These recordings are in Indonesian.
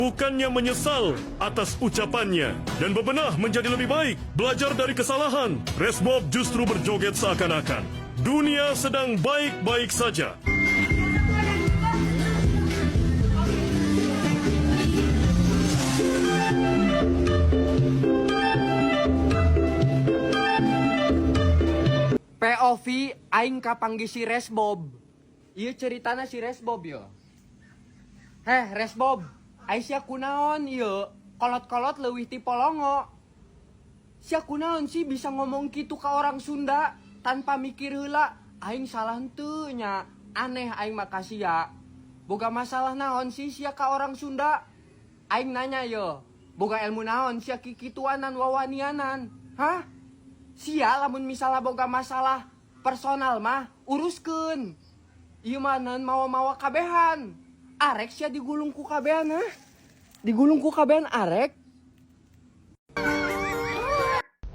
Bukannya menyesal atas ucapannya dan bebenah menjadi lebih baik, belajar dari kesalahan, Resbob justru berjoget seakan-akan dunia sedang baik-baik saja. POV aing kapanggi si Resbob. Ieu ceritana si Resbob yo. Heh, Resbob, aing sia kunaon ieu? Kolot-kolot leuwih ti polongo. Sia kunaon sih bisa ngomong kitu ka orang Sunda tanpa mikir heula aing salah henteu nya. Aneh aing makasih ya. Boga masalah naon sih sia ka orang Sunda? Aing nanya yo. Boga ilmu naon sia kikituanan wawanianan? Hah? Sia lamun misalnya boga masalah personal mah uruskeun. Ieu mah mawa-mawa kabehan. Arek sia digulung ku kabehan hah? Digulung ku kabehan arek.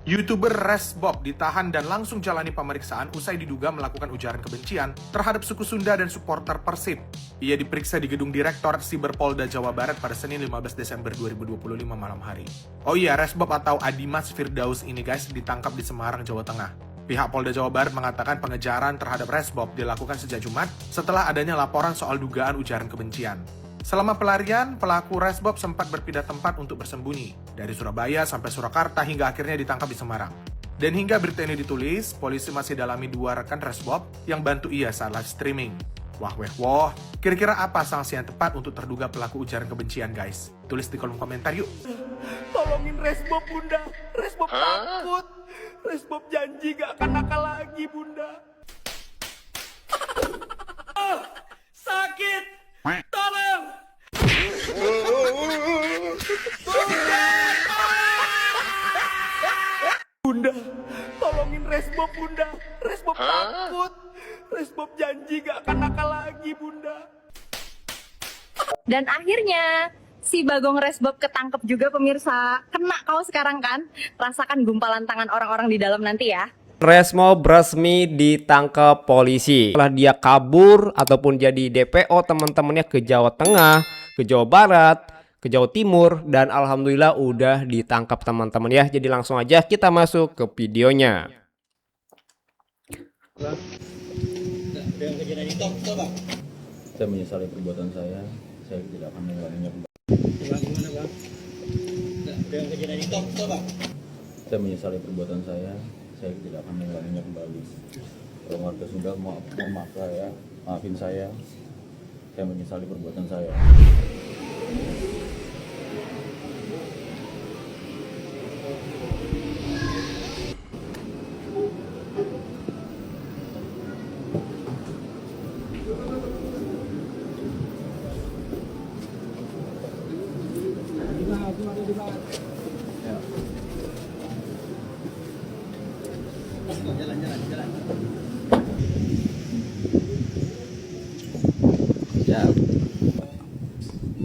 YouTuber Resbob ditahan dan langsung jalani pemeriksaan usai diduga melakukan ujaran kebencian terhadap suku Sunda dan supporter Persib. Ia diperiksa di gedung Direktorat Siber Polda Jawa Barat pada Senin 15 Desember 2025 malam hari. Oh iya, Resbob atau Adimas Firdaus ini guys ditangkap di Semarang, Jawa Tengah. Pihak Polda Jawa Barat mengatakan pengejaran terhadap Resbob dilakukan sejak Jumat setelah adanya laporan soal dugaan ujaran kebencian. Selama pelarian, pelaku Resbob sempat berpindah tempat untuk bersembunyi, dari Surabaya sampai Surakarta hingga akhirnya ditangkap di Semarang. Dan hingga berita ini ditulis, polisi masih dalami 2 rekan Resbob yang bantu ia saat live streaming. Wah, kira-kira apa sanksi yang tepat untuk terduga pelaku ujaran kebencian guys? Tulis di kolom komentar yuk. Tolongin Resbob bunda. Resbob takut. Resbob janji gak akan nakal lagi bunda. Sakit. Tolong. Bunda, tolongin Resbob bunda. Resbob takut. Resbob janji gak akan nakal lagi bunda. Dan akhirnya si Bagong Resbob ketangkep juga pemirsa. Kena kau sekarang kan? Rasakan gumpalan tangan orang-orang di dalam nanti ya. Resbob resmi ditangkap polisi setelah dia kabur ataupun jadi DPO teman-temannya ke Jawa Tengah, ke Jawa Barat, ke Jawa Timur, dan alhamdulillah udah ditangkap teman-teman ya. Jadi langsung aja kita masuk ke videonya. Saya menyesali perbuatan saya tidak akan mengulanginya kembali. Saya menyesali perbuatan saya tidak akan mengulanginya kembali. Kalau warga Sunda maaf saya, maafin saya menyesali perbuatan saya.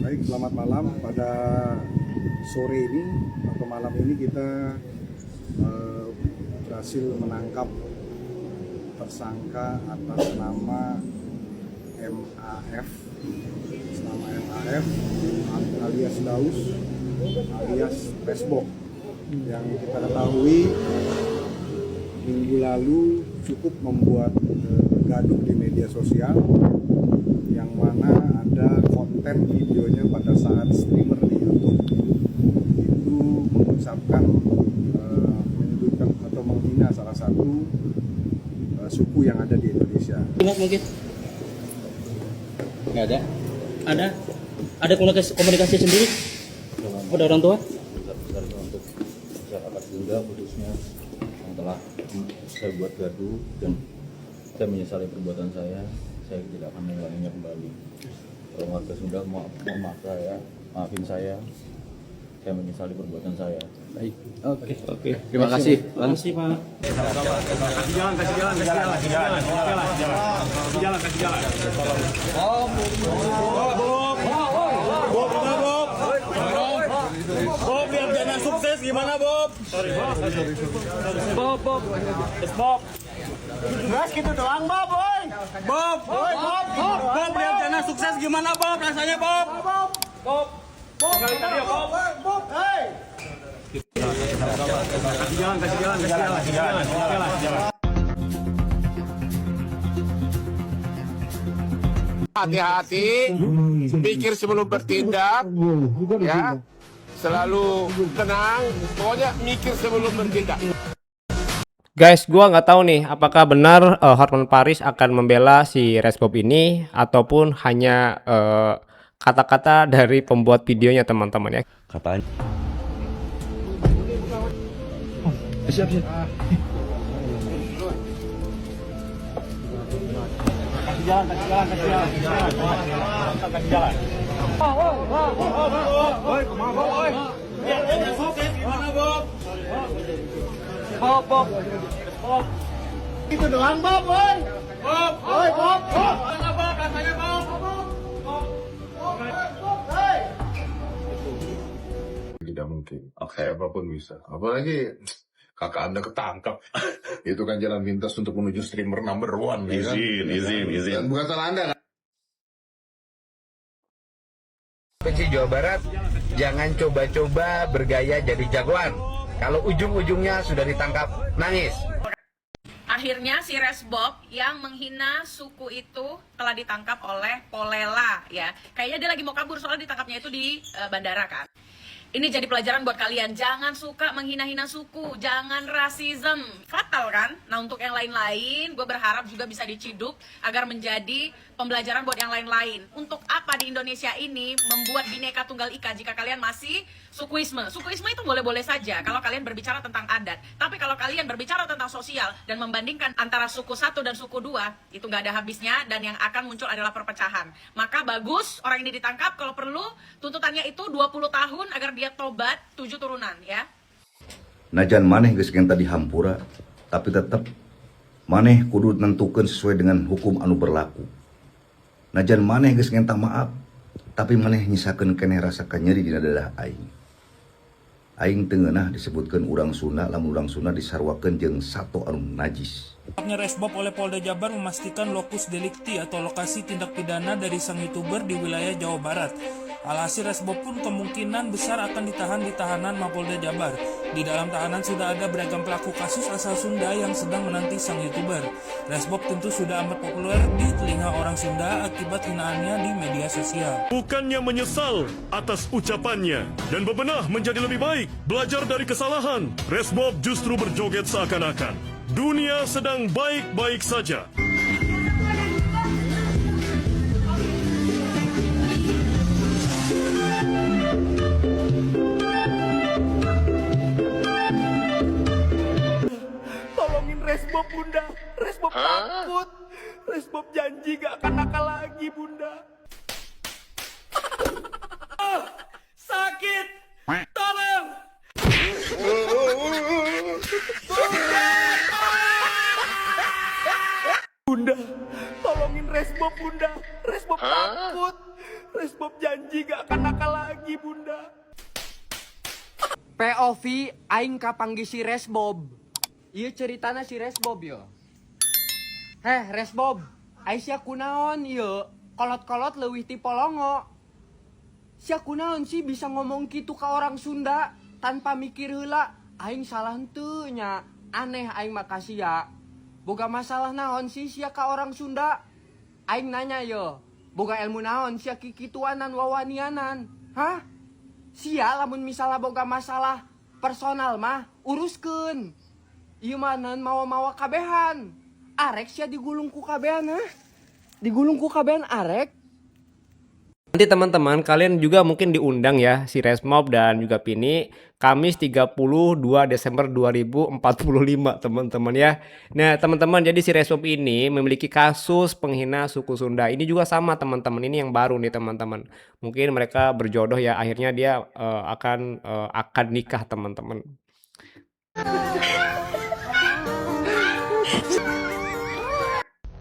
Baik, selamat malam. Pada sore ini atau malam ini kita berhasil menangkap tersangka atas nama MAF, alias Daus, alias Resbob, yang kita ketahui minggu lalu cukup membuat gaduh di media sosial, yang mana ada konten videonya pada saat streamer di YouTube itu mengucapkan menyudutkan atau menghina salah satu suku yang ada di Indonesia. Mungkin nggak ada. Ada komunikasi sendiri. Ada orang tua. Untuk masyarakat Sunda khususnya yang telah saya buat gaduh, dan saya menyesali perbuatan saya tidak akan mengulanginya kembali. Kalau warga Sunda maaf saya, maafin saya menyesali perbuatan saya. Baik. Oke. Terima kasih. Terima kasih, Pak. Kasih jalan. Bob, lihat Jana sukses gimana, Bob? Sorry. Bob. Gas gitu doang, Bob, boy. Bob, lihat Jana sukses gimana, Bob? Rasanya, Bob. Hati-hati, pikir sebelum bertindak, ya. Selalu tenang, pokoknya mikir sebelum bertindak. Guys, gua nggak tahu nih apakah benar Hotman Paris akan membela si Resbob ini ataupun hanya kata-kata dari pembuat videonya teman-teman ya. Katanya. Itu doang, Bob, boy. Bob, boy, Bob, Bob. Mana Bob? Rasanya Bob. Tidak mungkin. Siapapun bisa. Apalagi kakak Anda ketangkap. Itu kan jalan pintas untuk menuju streamer number one. Izin. Dan bukan salah Anda kan? Provinsi Jawa Barat, jangan coba-coba bergaya jadi jagoan. Kalau ujung-ujungnya sudah ditangkap, nangis. Akhirnya si Resbob yang menghina suku itu telah ditangkap oleh Polela ya. Kayaknya dia lagi mau kabur soalnya ditangkapnya itu di bandara kan. Ini jadi pelajaran buat kalian, jangan suka menghina-hina suku, jangan rasisme, fatal kan? Nah untuk yang lain-lain, gue berharap juga bisa diciduk agar menjadi pembelajaran buat yang lain-lain. Untuk apa di Indonesia ini membuat Bhinneka Tunggal Ika jika kalian masih sukuisme? Sukuisme itu boleh-boleh saja kalau kalian berbicara tentang adat. Tapi kalau kalian berbicara tentang sosial dan membandingkan antara suku satu dan suku dua, itu nggak ada habisnya dan yang akan muncul adalah perpecahan. Maka bagus orang ini ditangkap, kalau perlu tuntutannya itu 20 tahun agar dia tobat 7 turunan ya. Najan maneh geus genta dihampura, tapi tetap maneh kudu nentukeun sesuai dengan hukum anu berlaku. Najan maneh geus ngenta maaf, tapi maneh nyisakeun keneh rasa kanyeri dina dadah aing. Aing teu ngeunah disebutkeun urang Sunda, lamun urang Sunda disarwakeun jeung sato anu najis. Resbob oleh Polda Jabar memastikan lokus delikti atau lokasi tindak pidana dari sang YouTuber di wilayah Jawa Barat. Alhasil Resbob pun kemungkinan besar akan ditahan di tahanan Mapolda Jabar. Di dalam tahanan sudah ada beragam pelaku kasus asal Sunda yang sedang menanti sang YouTuber. Resbob tentu sudah amat populer di telinga orang Sunda akibat hinaannya di media sosial. Bukannya menyesal atas ucapannya dan bebenah menjadi lebih baik, belajar dari kesalahan, Resbob justru berjoget seakan-akan dunia sedang baik-baik saja. Tolongin Resbob, Bunda. Resbob takut. Resbob janji gak akan nakal lagi, Bunda. Sakit. Tolong. Bunda, tolongin Resbob, Bunda. Resbob takut. Resbob janji gak akan nakal lagi, Bunda. POV aing kapanggih si Resbob. Ieu ceritana si Resbob yo. Heh, Resbob, Aisyah kunaon ieu? Kolot-kolot leuwih ti polongo. Sia kunaon sih bisa ngomong gitu ke orang Sunda tanpa mikir heula aing salah henteu nya. Aneh aing makasih ya. Boga masalah naon sih sia ka orang Sunda? Aing nanya yo, boga ilmu naon sia kikituanan wawanianan? Hah? Sia lamun misalnya boga masalah personal mah uruskeun. Ieu mah mawa-mawa kabehan. Arek sia digulung ku kabehan hah? Digulung ku kabehan arek. Nanti teman-teman kalian juga mungkin diundang ya si Resmob dan juga Pini Kamis 32 Desember 2045 teman-teman ya. Nah teman-teman, jadi si Resmob ini memiliki kasus penghina suku Sunda. Ini juga sama teman-teman, ini yang baru nih teman-teman. Mungkin mereka berjodoh ya, akhirnya dia akan nikah teman-teman.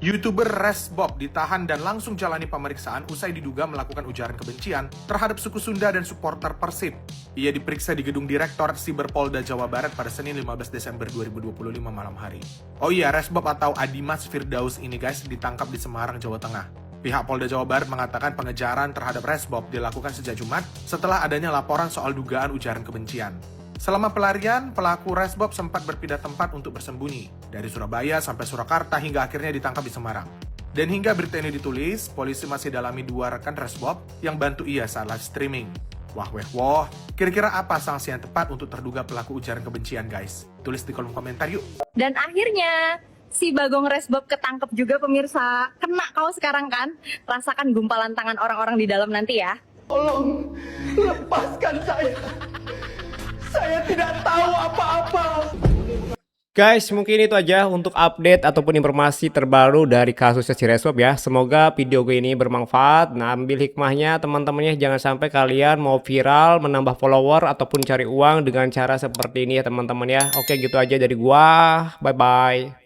YouTuber Resbob ditahan dan langsung jalani pemeriksaan usai diduga melakukan ujaran kebencian terhadap suku Sunda dan supporter Persib. Ia diperiksa di gedung Direktorat Siber Polda Jawa Barat pada Senin 15 Desember 2025 malam hari. Oh iya, Resbob atau Adimas Firdaus ini guys ditangkap di Semarang, Jawa Tengah. Pihak Polda Jawa Barat mengatakan pengejaran terhadap Resbob dilakukan sejak Jumat setelah adanya laporan soal dugaan ujaran kebencian. Selama pelarian, pelaku Resbob sempat berpindah tempat untuk bersembunyi, dari Surabaya sampai Surakarta hingga akhirnya ditangkap di Semarang. Dan hingga berita ini ditulis, polisi masih dalami 2 rekan Resbob yang bantu ia saat live streaming. Wah, kira-kira apa sanksi yang tepat untuk terduga pelaku ujaran kebencian, guys? Tulis di kolom komentar yuk. Dan akhirnya si Bagong Resbob ketangkep juga pemirsa. Kena kau sekarang kan? Rasakan gumpalan tangan orang-orang di dalam nanti ya. Tolong lepaskan saya. Saya tidak tahu apa-apa. Guys, mungkin itu aja untuk update ataupun informasi terbaru dari kasusnya si Resbob ya. Semoga video gue ini bermanfaat. Nah, ambil hikmahnya teman-temannya, jangan sampai kalian mau viral, menambah follower ataupun cari uang dengan cara seperti ini ya teman-teman ya. Oke, gitu aja dari gua. Bye-bye.